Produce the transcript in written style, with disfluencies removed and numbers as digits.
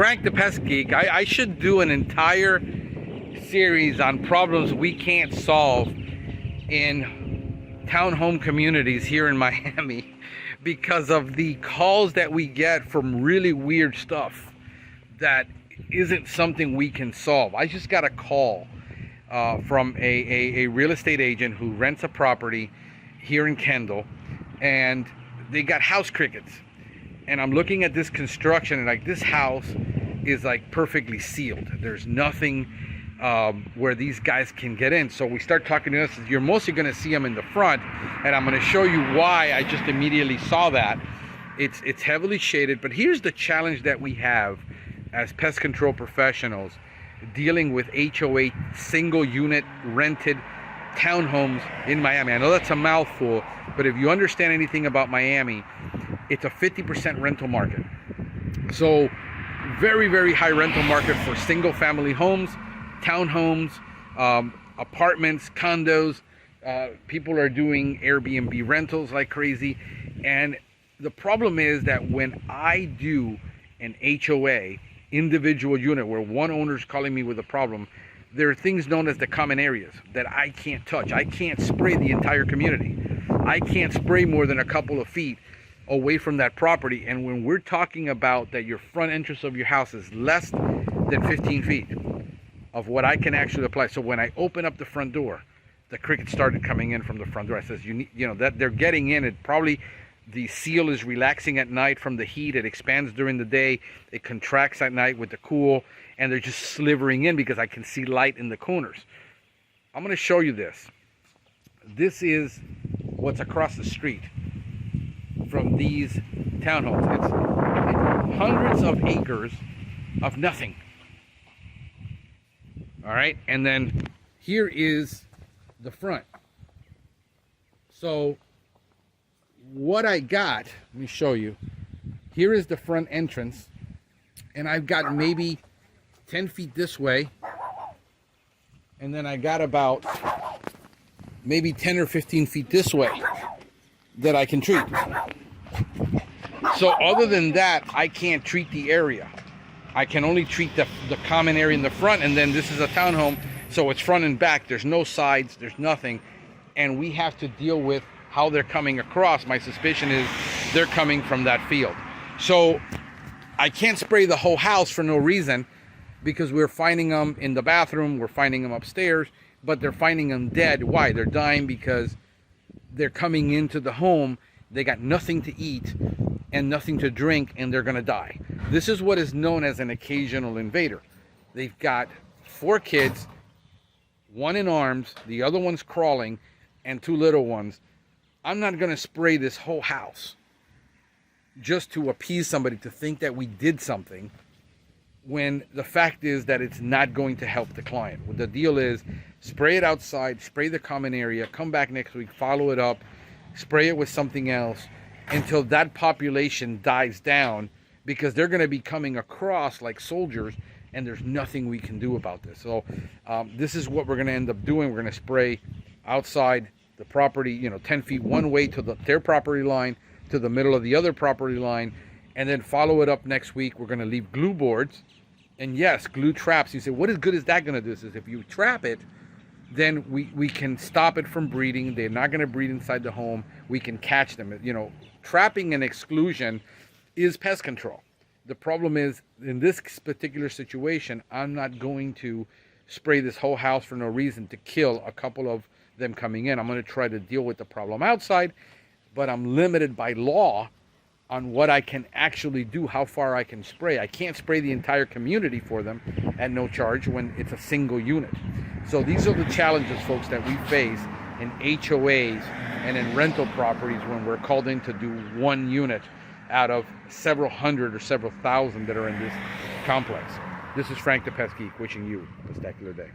Frank the Pest Geek. I should do an entire series on problems we can't solve in townhome communities here in Miami because of the calls that we get from really weird stuff that isn't something we can solve. I just got a call from a real estate agent who rents a property here in Kendall, and they got house crickets. And I'm looking at this construction, and like, this house is like perfectly sealed. There's nothing where these guys can get in. So we start talking to us. You're mostly going to see them in the front, and I'm going to show you why I just immediately saw that. It's heavily shaded, but here's the challenge that we have as pest control professionals dealing with HOA single unit rented townhomes in Miami. I know that's a mouthful, but if you understand anything about Miami, it's a 50% rental market. So very, very high rental market for single family homes, townhomes, apartments, condos. People are doing Airbnb rentals like crazy. And the problem is that when I do an HOA individual unit where one owner is calling me with a problem, there are things known as the common areas that I can't touch. I can't spray the entire community. I can't spray more than a couple of feet away from that property. And when we're talking about that your front entrance of your house is less than 15 feet of what I can actually apply. So when I open up the front door, the crickets started coming in from the front door. I says, you know, that they're getting in. It probably, the seal is relaxing at night from the heat. It expands during the day. It contracts at night with the cool, and they're just slivering in because I can see light in the corners. I'm going to show you this. This is what's across the street from these townhomes. It's hundreds of acres of nothing. All right, and then here is the front. So what I got, let me show you. Here is the front entrance, and I've got maybe 10 feet this way, and then I got about maybe 10 or 15 feet this way that I can treat. So other than that, I can't treat the area. I can only treat the common area in the front, and then this is a townhome, so it's front and back. There's no sides, there's nothing, and we have to deal with how they're coming across. My suspicion is they're coming from that field. So I can't spray the whole house for no reason, because we're finding them in the bathroom, we're finding them upstairs, but they're finding them dead. Why? They're dying because they're coming into the home, they got nothing to eat and nothing to drink, and they're gonna die. This is what is known as an occasional invader. They've got 4 kids, 1 in arms, the other one's crawling, and 2 little ones. I'm not gonna spray this whole house just to appease somebody, to think that we did something, when the fact is that it's not going to help the client. What the deal is, spray it outside, spray the common area, come back next week, follow it up, spray it with something else until that population dies down, because they're going to be coming across like soldiers, and there's nothing we can do about this. So this is what we're going to end up doing. We're going to spray outside the property, you know, 10 feet one way to their property line, to the middle of the other property line, and then follow it up next week. We're going to leave glue boards, and yes, glue traps. You say, what good is that going to do? This is, if you trap it, then we can stop it from breeding. They're not going to breed inside the home. We can catch them. You know, trapping and exclusion is pest control. The problem is, in this particular situation, I'm not going to spray this whole house for no reason to kill a couple of them coming in. I'm going to try to deal with the problem outside, but I'm limited by law on what I can actually do, how far I can spray. I can't spray the entire community for them at no charge when it's a single unit. So these are the challenges, folks, that we face in HOAs and in rental properties when we're called in to do one unit out of several hundred or several thousand that are in this complex. This is Frank the Pest Geek, wishing you a spectacular day.